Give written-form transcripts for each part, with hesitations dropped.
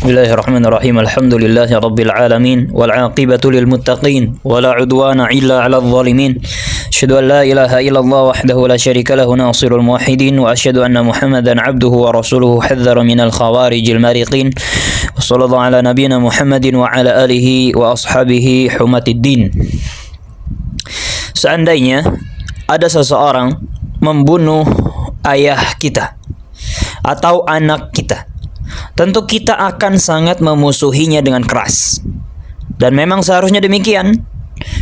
Bismillahirrahmanirrahim. Alhamdulillahi rabbil alamin wal 'aqibatu lil muttaqin wala 'udwana illa 'alal zalimin. Asyhadu an la ilaha illallah wahdahu la syarika lahu nasirul muwahhidin wa asyhadu anna Muhammadan 'abduhu wa rasuluhu hadzara minal khawarijil mariqin. Wa sallallahu ala nabiyyina Muhammadin wa ala alihi wa ashabihi humatiddin. Seandainya ada seseorang membunuh ayah kita atau anak kita, tentu kita akan sangat memusuhinya dengan keras. Dan memang seharusnya demikian.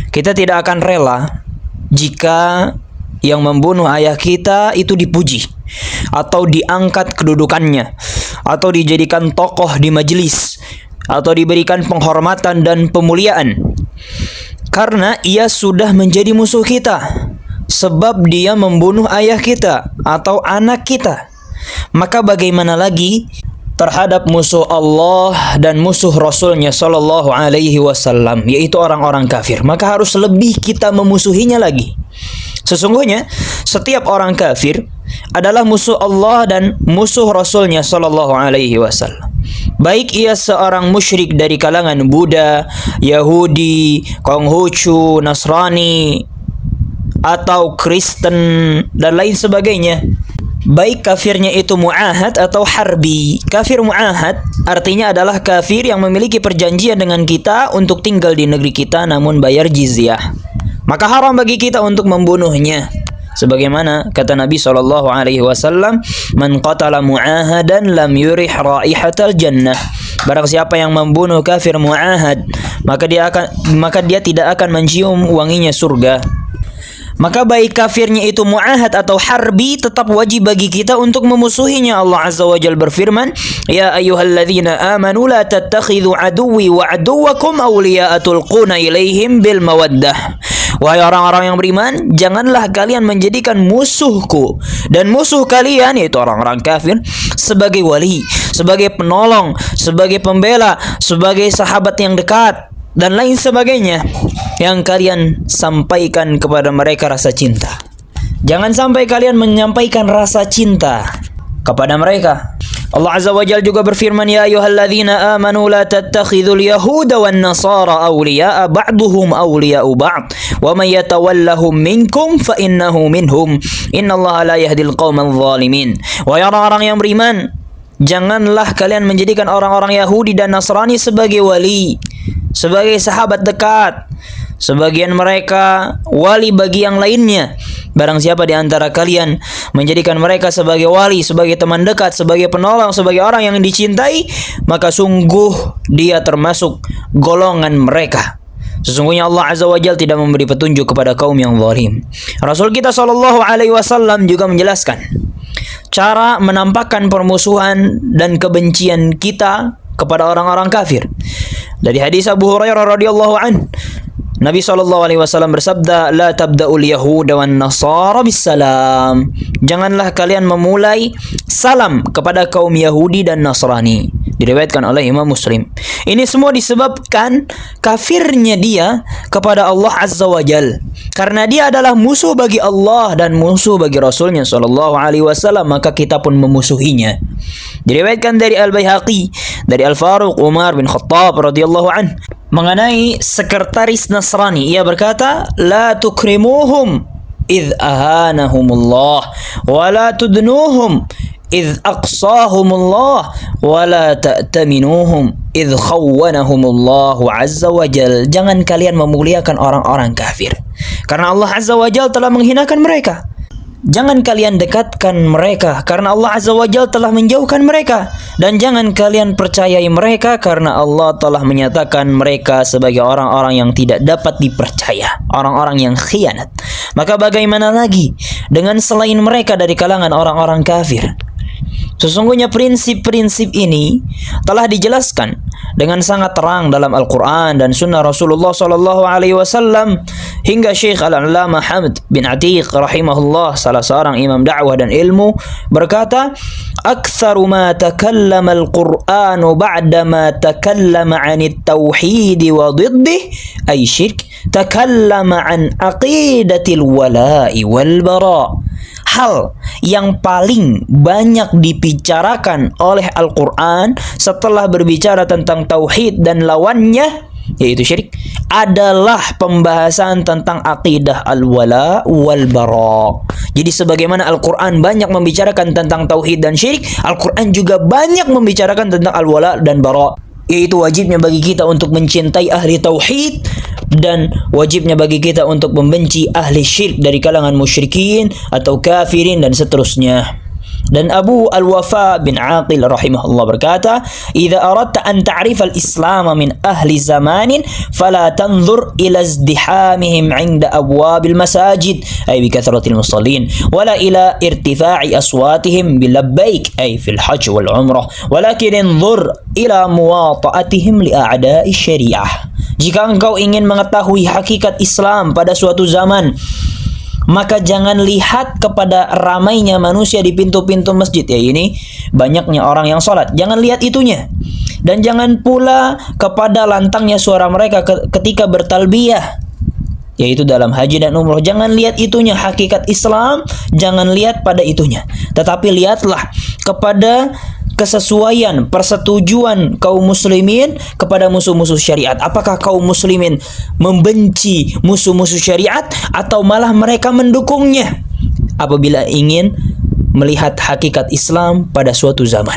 Kita tidak akan rela jika yang membunuh ayah kita itu dipuji atau diangkat kedudukannya atau dijadikan tokoh di majelis atau diberikan penghormatan dan pemuliaan, karena ia sudah menjadi musuh kita sebab dia membunuh ayah kita atau anak kita. Maka bagaimana lagi terhadap musuh Allah dan musuh Rasulnya Sallallahu Alaihi Wasallam, yaitu orang-orang kafir. Maka harus lebih kita memusuhinya lagi. Sesungguhnya setiap orang kafir adalah musuh Allah dan musuh Rasulnya Sallallahu Alaihi Wasallam. Baik ia seorang musyrik dari kalangan Buddha, Yahudi, Konghucu, Nasrani, atau Kristen dan lain sebagainya. Baik kafirnya itu mu'ahad atau harbi. Kafir mu'ahad artinya adalah kafir yang memiliki perjanjian dengan kita untuk tinggal di negeri kita namun bayar jizyah. Maka haram bagi kita untuk membunuhnya. Sebagaimana kata Nabi SAW, "Man qatala mu'ahadan lam yurih raihatal jannah." Barang siapa yang membunuh kafir mu'ahad, maka dia tidak akan mencium wanginya surga. Maka baik kafirnya itu mu'ahad atau harbi, tetap wajib bagi kita untuk memusuhinya. Allah Azza wa Jalla berfirman, "Ya ayyuhalladzina amanu la tattakhidhu aduwwi wa aduwwakum awliya'a tulquna ilaihim bil mawaddah." Wahai orang-orang yang beriman, janganlah kalian menjadikan musuhku dan musuh kalian, yaitu orang-orang kafir, sebagai wali, sebagai penolong, sebagai pembela, sebagai sahabat yang dekat, dan lain sebagainya, yang kalian sampaikan kepada mereka rasa cinta. Jangan sampai kalian menyampaikan rasa cinta kepada mereka. Allah Azza wa Jalla juga berfirman, "Ya ayyuhalladzina amanu la tattakhidhul yahuda wan nasara awliya'a ba'duhum awliya'u ba'd wa may yatawallahum minkum fa innahu minhum innallaha la yahdil qauman zalimin." Wahai orang-orang yang beriman, janganlah kalian menjadikan orang-orang Yahudi dan Nasrani sebagai wali, sebagai sahabat dekat. Sebagian mereka wali bagi yang lainnya. Barang siapa di antara kalian menjadikan mereka sebagai wali, sebagai teman dekat, sebagai penolong, sebagai orang yang dicintai, maka sungguh dia termasuk golongan mereka. Sesungguhnya Allah Azza wa Jalla tidak memberi petunjuk kepada kaum yang zalim. Rasul kita Shallallahu Alaihi Wasallam juga menjelaskan cara menampakkan permusuhan dan kebencian kita kepada orang-orang kafir. Dari hadis Abu Hurairah radhiyallahu an, Nabi SAW bersabda, "La tabda'ul yahuda wan nasara bisalam." Janganlah kalian memulai salam kepada kaum Yahudi dan Nasrani. Diriwayatkan oleh Imam Muslim. Ini semua disebabkan kafirnya dia kepada Allah Azza wa Jal. Karena dia adalah musuh bagi Allah dan musuh bagi Rasulnya Sallallahu Alaihi Wasallam, maka kita pun memusuhinya. Diriwayatkan dari Al-Baihaqi, dari Al-Faruq Umar bin Khattab radhiyallahu an, mengenai sekretaris Nasrani. Ia berkata, "La tukrimuhum idh ahanahumullah wa la tudnuhum idh aqsahumullah wa la ta'taminuhum idh khawwanahumullahu azza wa jal." Jangan kalian memuliakan orang-orang kafir, karena Allah Azza wa Jal telah menghinakan mereka. Jangan kalian dekatkan mereka, karena Allah Azza wa Jalla telah menjauhkan mereka. Dan jangan kalian percayai mereka, karena Allah telah menyatakan mereka sebagai orang-orang yang tidak dapat dipercaya, orang-orang yang khianat. Maka bagaimana lagi dengan selain mereka dari kalangan orang-orang kafir? Sesungguhnya prinsip-prinsip ini telah dijelaskan dengan sangat terang dalam Al-Quran dan Sunnah Rasulullah Sallallahu Alaihi Wasallam, hingga Syekh Al-Allamah Hamd bin Atiq rahimahullah, salah seorang imam dakwah dan ilmu, berkata, "Aktsaru ma takallama al-Qur'anu ba'da ma takallama 'anit tauhid wa diddih ay syirk, takallama 'an aqidatil wala'i wal bara." hal yang paling banyak dibicarakan oleh Al-Quran setelah berbicara tentang tauhid dan lawannya, yaitu syirik, adalah pembahasan tentang aqidah al-wala wal bara. Jadi sebagaimana Al-Quran banyak membicarakan tentang tauhid dan syirik, Al-Quran juga banyak membicarakan tentang al-wala dan bara, yaitu wajibnya bagi kita untuk mencintai ahli tauhid dan wajibnya bagi kita untuk membenci ahli syirik dari kalangan musyrikin atau kafirin dan seterusnya. Dan Abu Al-Wafa bin Aqil rahimahullah berkata, "Idza aradta an ta'rifa al-Islam min ahli zamanin fala tanzur ila izdihamihim 'inda abwabil masajid ay bi kathratil musallin wala ila irtifa'i aswatihim bil labbaik ay fil hajj wal umrah walakin anzur ila muwata'atihim li a'da'i syariah." Jika engkau ingin mengetahui hakikat Islam pada suatu zaman, maka jangan lihat kepada ramainya manusia di pintu-pintu masjid. Ya, ini banyaknya orang yang sholat. Jangan lihat itunya. Dan jangan pula kepada lantangnya suara mereka ketika bertalbiyah, yaitu dalam haji dan umroh. Jangan lihat itunya. Hakikat Islam jangan lihat pada itunya, tetapi lihatlah kepada kesesuaian persetujuan kaum muslimin kepada musuh-musuh syariat. Apakah kaum muslimin membenci musuh-musuh syariat atau malah mereka mendukungnya apabila ingin melihat hakikat Islam pada suatu zaman?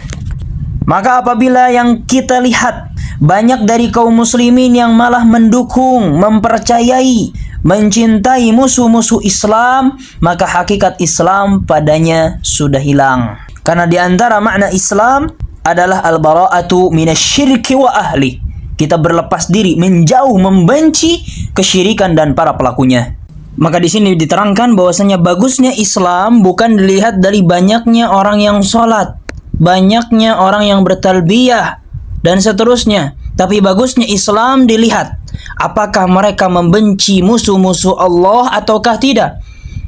Maka apabila yang kita lihat banyak dari kaum muslimin yang malah mendukung, mempercayai, mencintai musuh-musuh Islam, maka hakikat Islam padanya sudah hilang. Karena di antara makna Islam adalah al-bara'atu minasyirki wa ahli. Kita berlepas diri, menjauh, membenci kesyirikan dan para pelakunya. Maka di sini diterangkan bahwasanya bagusnya Islam bukan dilihat dari banyaknya orang yang sholat, banyaknya orang yang bertalbiyah, dan seterusnya. Tapi bagusnya Islam dilihat apakah mereka membenci musuh-musuh Allah ataukah tidak.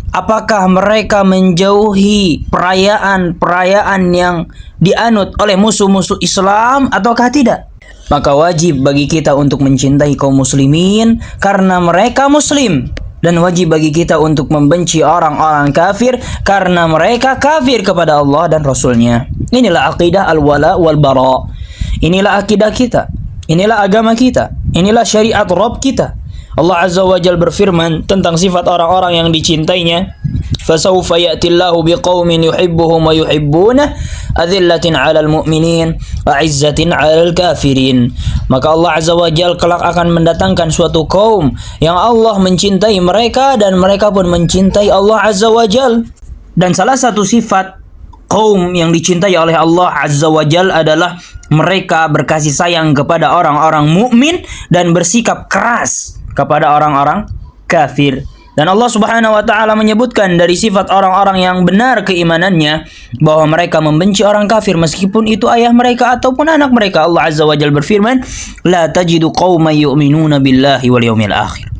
Apakah mereka menjauhi perayaan-perayaan yang dianut oleh musuh-musuh Islam ataukah tidak? Maka wajib bagi kita untuk mencintai kaum muslimin karena mereka muslim, dan wajib bagi kita untuk membenci orang-orang kafir karena mereka kafir kepada Allah dan Rasulnya. Inilah aqidah al-wala wal bara. Inilah akidah kita. Inilah agama kita. Inilah syariat Rabb kita. Allah Azza wa Jalla berfirman tentang sifat orang-orang yang dicintainya, "Fasawfa ya'tillahu biqaumin yuhibbuhum wa yuhibbunah, adzillatin 'alal mu'minin, a'izzatin 'alal kafirin." Maka Allah Azza wa Jalla kelak akan mendatangkan suatu kaum yang Allah mencintai mereka dan mereka pun mencintai Allah Azza wa Jalla. Dan salah satu sifat kaum yang dicintai oleh Allah Azza wa Jalla adalah mereka berkasih sayang kepada orang-orang mukmin dan bersikap keras kepada orang-orang kafir. Dan Allah Subhanahu wa taala menyebutkan dari sifat orang-orang yang benar keimanannya bahwa mereka membenci orang kafir meskipun itu ayah mereka ataupun anak mereka. Allah Azza wa Jalla berfirman, "La tajidu qauman yu'minuna billahi wal yawmil akhir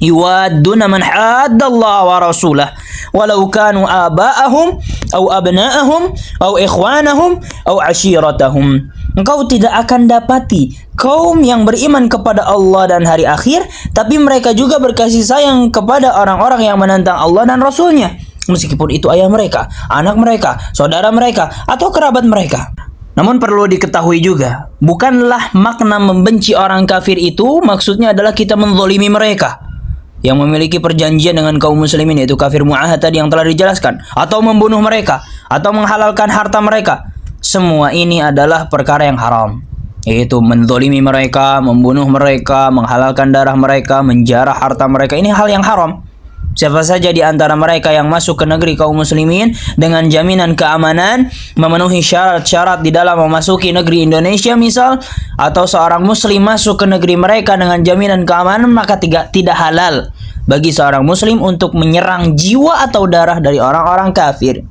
yuwadduna man haddallaha wa rasulahu walau kanu aba'ahum aw abna'ahum aw ikhwanahum aw ashiratahum." Engkau tidak akan dapati kaum yang beriman kepada Allah dan hari akhir, tapi mereka juga berkasih sayang kepada orang-orang yang menentang Allah dan Rasulnya, meskipun itu ayah mereka, anak mereka, saudara mereka, atau kerabat mereka. Namun perlu diketahui juga, bukanlah makna membenci orang kafir itu maksudnya adalah kita menzalimi mereka yang memiliki perjanjian dengan kaum muslimin, yaitu kafir mu'ahad tadi yang telah dijelaskan, atau membunuh mereka, atau menghalalkan harta mereka. Semua ini adalah perkara yang haram, yaitu menzalimi mereka, membunuh mereka, menghalalkan darah mereka, menjarah harta mereka. Ini hal yang haram. Siapa saja di antara mereka yang masuk ke negeri kaum muslimin dengan jaminan keamanan, memenuhi syarat-syarat di dalam memasuki negeri Indonesia misal, atau seorang muslim masuk ke negeri mereka dengan jaminan keamanan, maka tidak halal bagi seorang muslim untuk menyerang jiwa atau darah dari orang-orang kafir.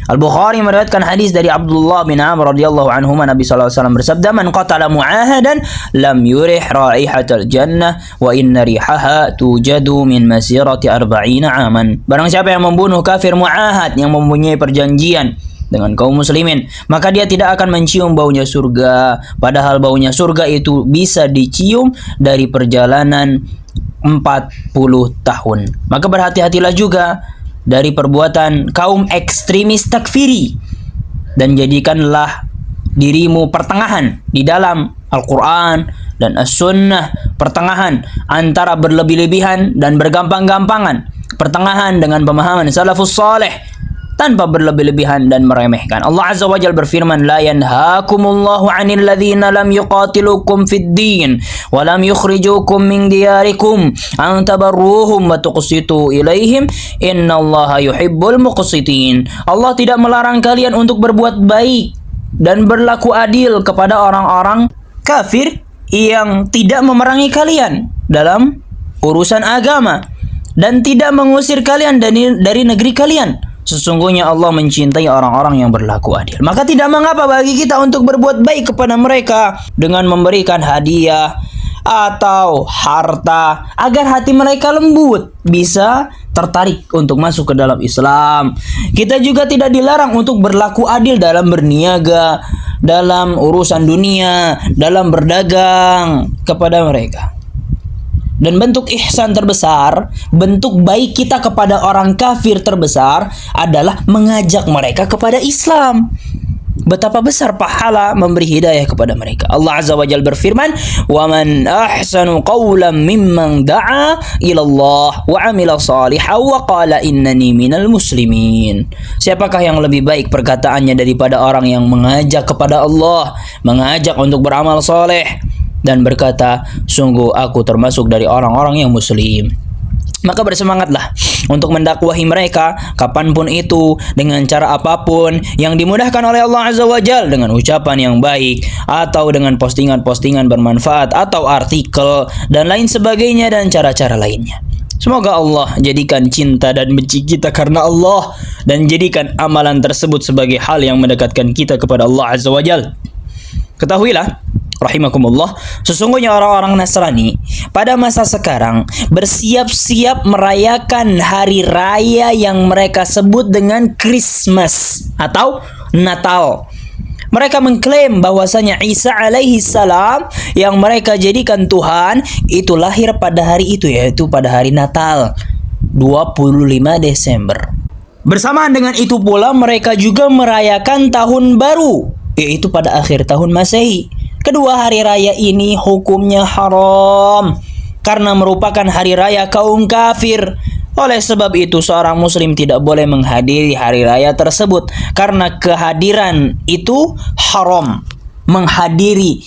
Al-Bukhari meriwayatkan hadis dari Abdullah bin Amr radhiyallahu anhuma, Nabi sallallahu alaihi wasallam bersabda, "Man qatala mu'ahadan lam yurih raihatal jannah wa inna rihaha tujadu min masirati 40 aman." Barang siapa yang membunuh kafir mu'ahad yang mempunyai perjanjian dengan kaum muslimin, maka dia tidak akan mencium baunya surga, padahal baunya surga itu bisa dicium dari perjalanan 40 tahun. Maka berhati-hatilah juga dari perbuatan kaum ekstremis takfiri, dan jadikanlah dirimu pertengahan di dalam Al-Quran dan As-Sunnah, pertengahan antara berlebih-lebihan dan bergampang-gampangan, pertengahan dengan pemahaman salafus saleh tanpa berlebih-lebihan dan meremehkan. Allah Azza wa Jalla berfirman, la yanhaakumullahu 'anil ladzina lam yuqatilukum fid din wa lam yukhrijukum min diyarikum an tabarruhum wa tuqsitu ilaihim innallaha yuhibbul muqsitin. Allah tidak melarang kalian untuk berbuat baik dan berlaku adil kepada orang-orang kafir yang tidak memerangi kalian dalam urusan agama dan tidak mengusir kalian dari negeri kalian. Sesungguhnya Allah mencintai orang-orang yang berlaku adil. Maka tidak mengapa bagi kita untuk berbuat baik kepada mereka dengan memberikan hadiah atau harta agar hati mereka lembut, bisa tertarik untuk masuk ke dalam Islam. Kita juga tidak dilarang untuk berlaku adil dalam berniaga, dalam urusan dunia, dalam berdagang kepada mereka. Dan bentuk ihsan terbesar, bentuk baik kita kepada orang kafir terbesar adalah mengajak mereka kepada Islam. Betapa besar pahala memberi hidayah kepada mereka. Allah Azza wa Jalla berfirman, "Wa man ahsanu qawlan mimman da'a ila Allah wa 'amila shalihan wa qala innani minal muslimin." Siapakah yang lebih baik perkataannya daripada orang yang mengajak kepada Allah, mengajak untuk beramal soleh dan berkata, sungguh aku termasuk dari orang-orang yang muslim. Maka bersemangatlah untuk mendakwahi mereka kapanpun itu, dengan cara apapun yang dimudahkan oleh Allah Azza wa Jalla, dengan ucapan yang baik atau dengan postingan-postingan bermanfaat atau artikel dan lain sebagainya dan cara-cara lainnya. Semoga Allah jadikan cinta dan benci kita karena Allah, dan jadikan amalan tersebut sebagai hal yang mendekatkan kita kepada Allah Azza wa Jalla. Ketahuilah rahimakumullah, sesungguhnya orang-orang Nasrani pada masa sekarang bersiap-siap merayakan hari raya yang mereka sebut dengan Christmas atau Natal. Mereka mengklaim bahwasanya Isa alaihi salam yang mereka jadikan Tuhan itu lahir pada hari itu, yaitu pada hari Natal 25 Desember. Bersamaan dengan itu pula mereka juga merayakan tahun baru, yaitu pada akhir tahun Masehi. Kedua hari raya ini hukumnya haram karena merupakan hari raya kaum kafir. Oleh sebab itu seorang muslim tidak boleh menghadiri hari raya tersebut karena kehadiran itu haram. Menghadiri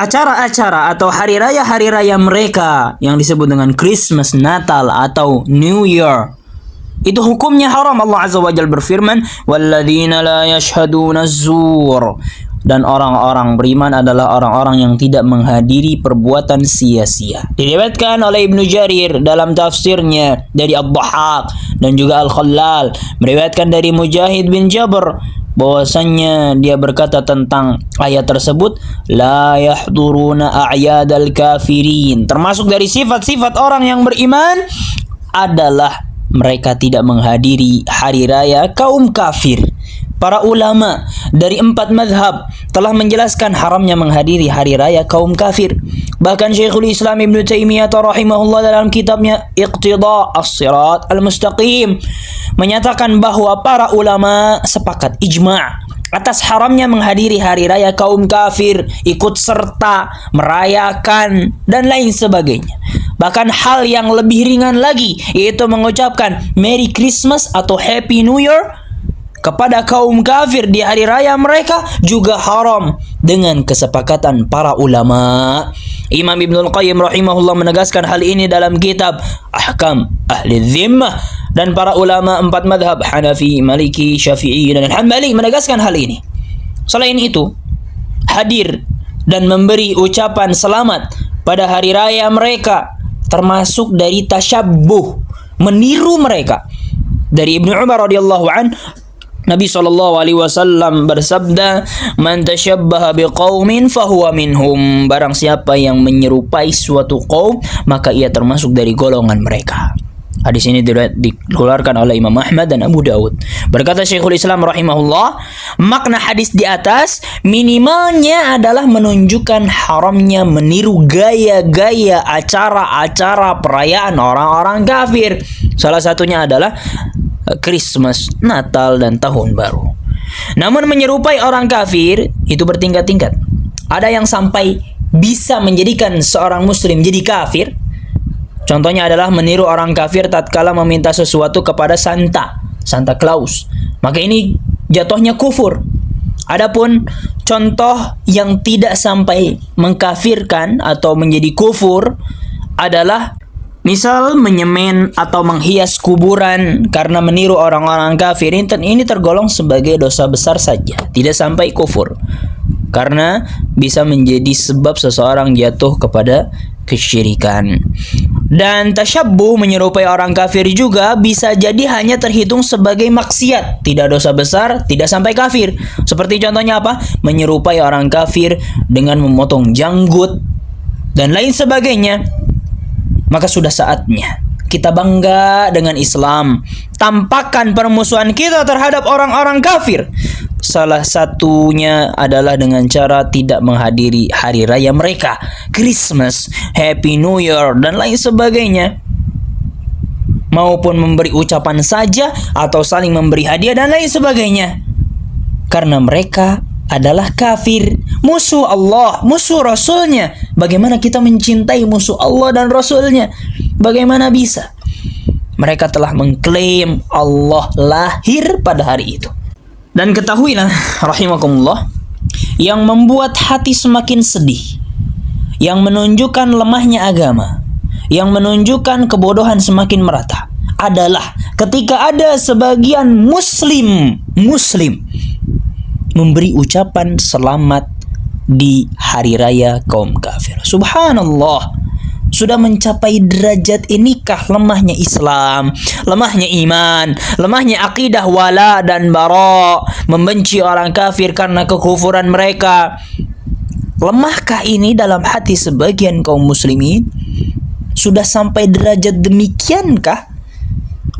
acara-acara atau hari raya mereka yang disebut dengan Christmas, Natal atau New Year, itu hukumnya haram. Allah Azza wa Jalla berfirman, "Walladzina la yashhaduna az-zur." Dan orang-orang beriman adalah orang-orang yang tidak menghadiri perbuatan sia-sia. Diriwayatkan oleh Ibnu Jarir dalam tafsirnya dari Ad-Dhahhak dan juga Al-Khallal, meriwayatkan dari Mujahid bin Jabr bahwasannya dia berkata tentang ayat tersebut, la yahduruna a'yadal kafirin. Termasuk dari sifat-sifat orang yang beriman adalah mereka tidak menghadiri hari raya kaum kafir. Para ulama dari 4 mazhab telah menjelaskan haramnya menghadiri hari raya kaum kafir. Bahkan Syekhul Islam Ibnu Taimiyah rahimahullah dalam kitabnya Iqtida as-Sirat al-Mustaqim menyatakan bahwa para ulama sepakat ijma' atas haramnya menghadiri hari raya kaum kafir, ikut serta, merayakan, dan lain sebagainya. Bahkan hal yang lebih ringan lagi, yaitu mengucapkan Merry Christmas atau Happy New Year kepada kaum kafir di hari raya mereka juga haram dengan kesepakatan para ulama. Imam Ibnul Qayyim rahimahullah menegaskan hal ini dalam kitab Ahkam Ahli Dhimmah, dan para ulama 4 madhab Hanafi, Maliki, Syafi'i, dan Hanbali menegaskan hal ini. Selain itu, hadir dan memberi ucapan selamat pada hari raya mereka termasuk dari tasyabbuh, meniru mereka. Dari Ibnu Umar radhiyallahu an, Nabi SAW bersabda, "Man tashabbaha biqaumin fahuwa minhum." Barang siapa yang menyerupai suatu kaum, maka ia termasuk dari golongan mereka. Hadis ini dikeluarkan oleh Imam Ahmad dan Abu Dawud. Berkata Syekhul Islam rahimahullah, makna hadis di atas minimalnya adalah menunjukkan haramnya meniru gaya-gaya acara-acara perayaan orang-orang kafir. Salah satunya adalah Christmas, Natal, dan Tahun Baru. Namun menyerupai orang kafir itu bertingkat-tingkat. Ada yang sampai bisa menjadikan seorang muslim jadi kafir. Contohnya adalah meniru orang kafir tatkala meminta sesuatu kepada Santa Claus. Maka ini jatuhnya kufur. Adapun contoh yang tidak sampai mengkafirkan atau menjadi kufur adalah misal menyemen atau menghias kuburan karena meniru orang-orang kafir. Ini tergolong sebagai dosa besar saja, tidak sampai kufur. Karena bisa menjadi sebab seseorang jatuh kepada kesyirikan. Dan tasyabbuh menyerupai orang kafir juga bisa jadi hanya terhitung sebagai maksiat, tidak dosa besar, tidak sampai kafir. Seperti contohnya apa? Menyerupai orang kafir dengan memotong janggut dan lain sebagainya. Maka sudah saatnya kita bangga dengan Islam, tampakkan permusuhan kita terhadap orang-orang kafir. Salah satunya adalah dengan cara tidak menghadiri hari raya mereka, Christmas, Happy New Year, dan lain sebagainya. Maupun memberi ucapan saja atau saling memberi hadiah dan lain sebagainya. Karena mereka adalah kafir, musuh Allah, musuh Rasulnya. Bagaimana kita mencintai musuh Allah dan Rasulnya? Bagaimana bisa? Mereka telah mengklaim Allah lahir pada hari itu. Dan ketahuilah rahimakumullah, yang membuat hati semakin sedih, yang menunjukkan lemahnya agama, yang menunjukkan kebodohan semakin merata adalah ketika ada sebagian muslim memberi ucapan selamat di hari raya kaum kafir. Subhanallah. Sudah mencapai derajat inikah lemahnya Islam, lemahnya iman, lemahnya akidah wala dan bara, membenci orang kafir karena kekufuran mereka. Lemahkah ini dalam hati sebagian kaum muslimin? Sudah sampai derajat demikiankah?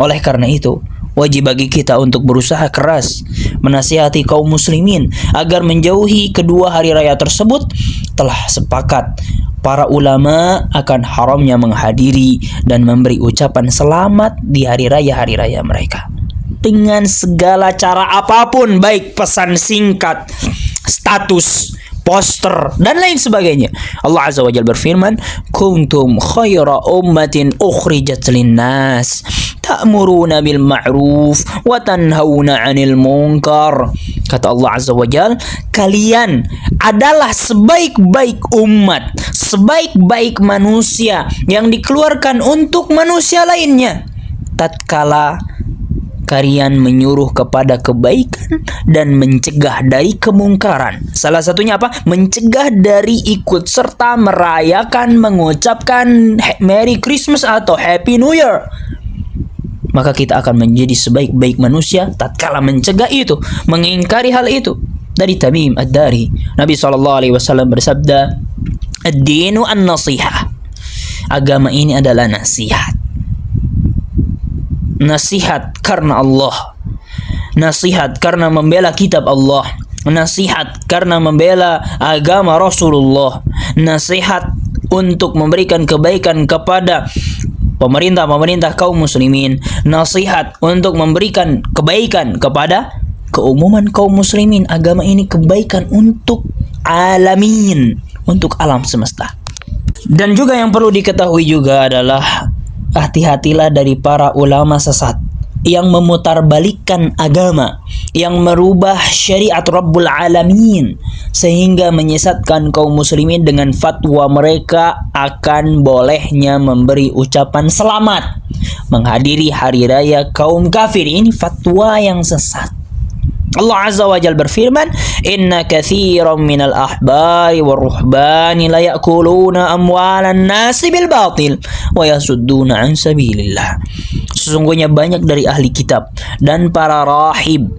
Oleh karena itu, wajib bagi kita untuk berusaha keras menasihati kaum muslimin agar menjauhi kedua hari raya tersebut. Telah sepakat para ulama akan haramnya menghadiri dan memberi ucapan selamat di hari raya mereka dengan segala cara apapun, baik pesan singkat, status, poster, dan lain sebagainya. Allah Azza wa Jalla berfirman, kuntum khaira ummatin ukhrijat linnas ta'muruna bil ma'ruf wa tanhauna 'anil munkar. Kata Allah Azza wa Jalla, kalian adalah sebaik-baik umat, sebaik-baik manusia yang dikeluarkan untuk manusia lainnya tatkala kalian menyuruh kepada kebaikan dan mencegah dari kemungkaran. Salah satunya apa? Mencegah dari ikut serta merayakan, mengucapkan Merry Christmas atau Happy New Year. Maka kita akan menjadi sebaik-baik manusia tatkala mencegah itu, mengingkari hal itu. Dari Tamim Ad-Dari, Nabi SAW bersabda, ad-dinu an-nasihah. Agama ini adalah nasihat. Nasihat karena Allah, nasihat karena membela kitab Allah, nasihat karena membela agama Rasulullah, nasihat untuk memberikan kebaikan kepada pemerintah kaum muslimin, nasihat untuk memberikan kebaikan kepada keumuman kaum muslimin. Agama ini kebaikan untuk alamin, untuk alam semesta. Dan juga yang perlu diketahui juga adalah hati-hatilah dari para ulama sesat yang memutarbalikkan agama, yang merubah syariat Rabbul Alamin sehingga menyesatkan kaum muslimin dengan fatwa mereka akan bolehnya memberi ucapan selamat menghadiri hari raya kaum kafir. Ini fatwa yang sesat. Allah Azza wa Jalla berfirman, inna katsiran minal ahbari waruhbani la ya'kuluna amwalan nasi bil batil wa yasudduna an sabilillah. Sesungguhnya banyak dari ahli kitab dan para rahib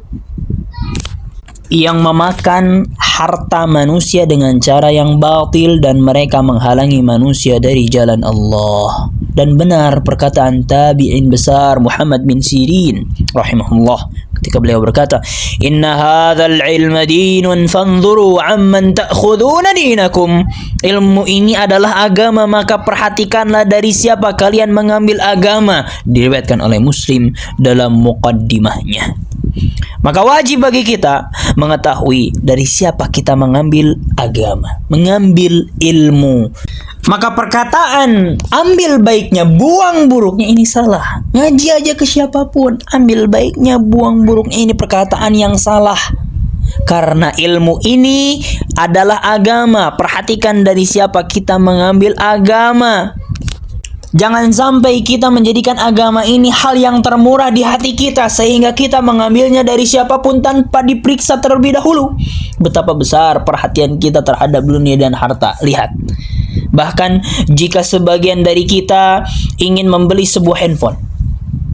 yang memakan harta manusia dengan cara yang batil dan mereka menghalangi manusia dari jalan Allah. Dan benar perkataan tabi'in besar Muhammad bin Sirin rahimahullah ketika beliau berkata, "Inna hadzal ilma dinun fanzuru amman ta'khuduna dinakum." Ilmu ini adalah agama, maka perhatikanlah dari siapa kalian mengambil agama. Diriwayatkan oleh Muslim dalam muqaddimahnya. Maka wajib bagi kita mengetahui dari siapa kita mengambil agama, mengambil ilmu. Maka perkataan ambil baiknya, buang buruknya ini salah. Ngaji aja ke siapapun, ambil baiknya, buang buruknya, ini perkataan yang salah. Karena ilmu ini adalah agama. Perhatikan dari siapa kita mengambil agama. Jangan sampai kita menjadikan agama ini hal yang termurah di hati kita sehingga kita mengambilnya dari siapapun tanpa diperiksa terlebih dahulu. Betapa besar perhatian kita terhadap dunia dan harta. Lihat, bahkan jika sebagian dari kita ingin membeli sebuah handphone,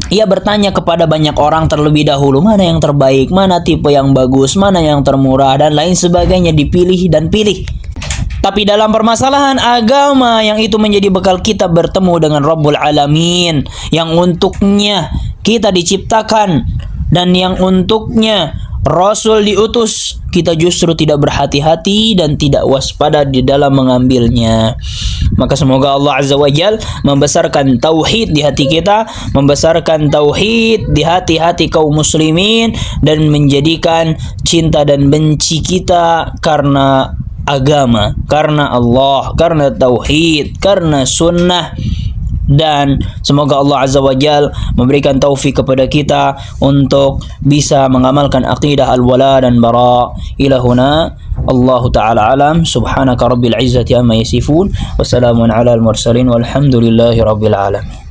ia bertanya kepada banyak orang terlebih dahulu, mana yang terbaik, mana tipe yang bagus, mana yang termurah, dan lain sebagainya, dipilih dan pilih. Tapi dalam permasalahan agama, yang itu menjadi bekal kita bertemu dengan Rabbul Alamin, yang untuknya kita diciptakan dan yang untuknya Rasul diutus, kita justru tidak berhati-hati dan tidak waspada di dalam mengambilnya. Maka semoga Allah Azza wa Jal membesarkan tauhid di hati kita, membesarkan tauhid di hati-hati kaum muslimin, dan menjadikan cinta dan benci kita karena agama, karena Allah, karena tauhid, karena sunnah. Dan semoga Allah Azza wa Jal memberikan taufik kepada kita untuk bisa mengamalkan aqidah al-wala dan bara. Ilahuna Allah Ta'ala alam. Subhanaka rabbil izzati amma yasifun, wassalamun ala al-mursalin, walhamdulillahi rabbil alamin.